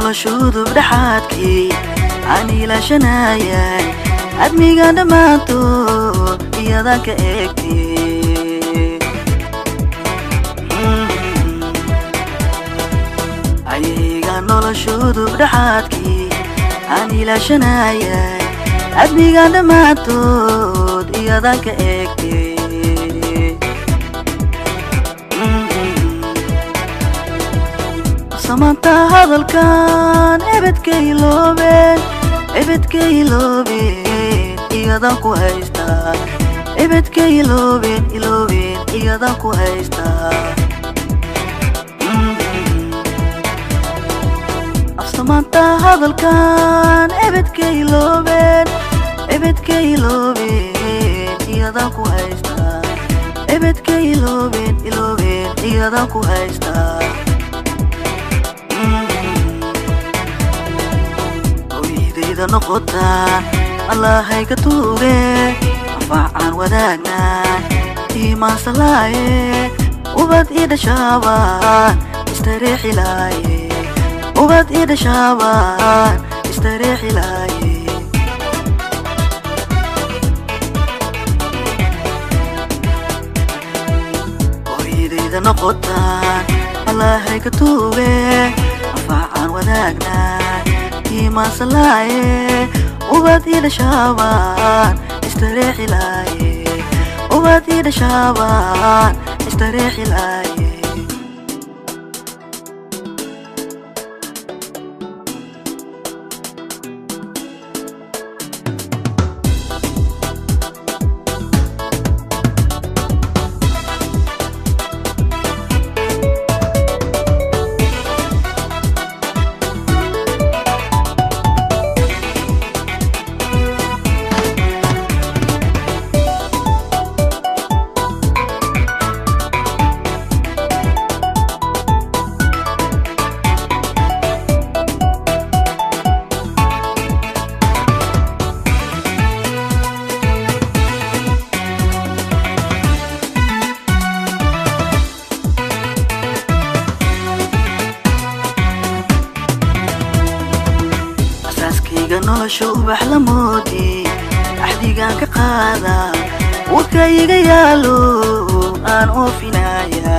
noloshoodu dhaxaadkii aan ilaashanayay admiga dhammaantood iyadaan ka eegtay ayaga noloshoodu dhaxaadkii aan ilaashanayay admiga dhammaantood iyadaan ka eegtay samanta hadalkan ebedkay loobeen iyadaan ku haystaa ebedkay iloobeen iyadaan ku haystaa samanta hadalkan ebedkay iloobeen iyadaan ku haystaa ebedkay iloobeen iyadaan ku haystaa hooyadayda noqotaan allahay ka tuuge anfacaan wadaagnaan iimaansalaaye ubad ii dhashaabaan istareexilaaye ubad ii dhashaabaan istareexilaaye hooyadayda noqotaan allahay ka tuuge anfacaan wadaagnaan iimaansalaaye ubad ii dhashaabaan istareexilaaye ubad ii dhashaabaan istareexilaaye nolosha ubax la moodi axdigaan ka qaada wakayga yaalo aan oofinaya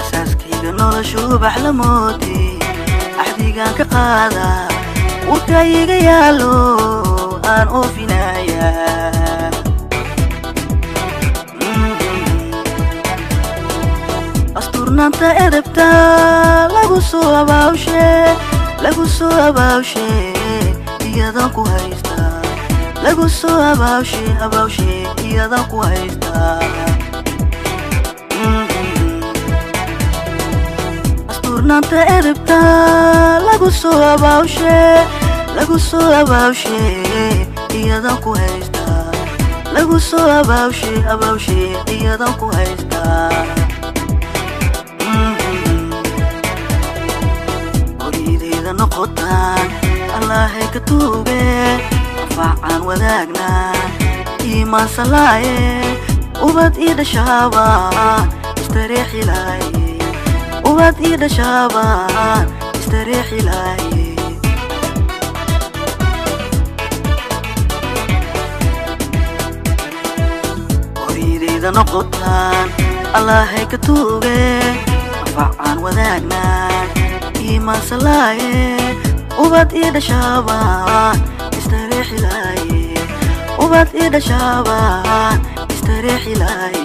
asaaskayga nolosha ubax la moodi axdigaan ka qaada wakayga yaalo aan oofinaya asturnanta edebta lagu soo abaawshe iyadaan ku haystaa lagu soo abaawshe iyadaan ku haystaa asturnanta edebta lagu soo abaawshe iyadaan ku haystaa lagu soo abaawshe iyadaan ku haystaa noqotaan allahay ka tuuge anfacaan wadaagnaan iimaansalaaye ubad ii dhashaabaan istareexilaaye ubad ii dhashaabaan istareexilaaye hooyadayda noqotaan allahay ka tuuge anfacaan wadaagnaan iimaansalaaye ubad ii dhashaabaan istareexilaaye ubad ii dhashaabaan istareexilaaye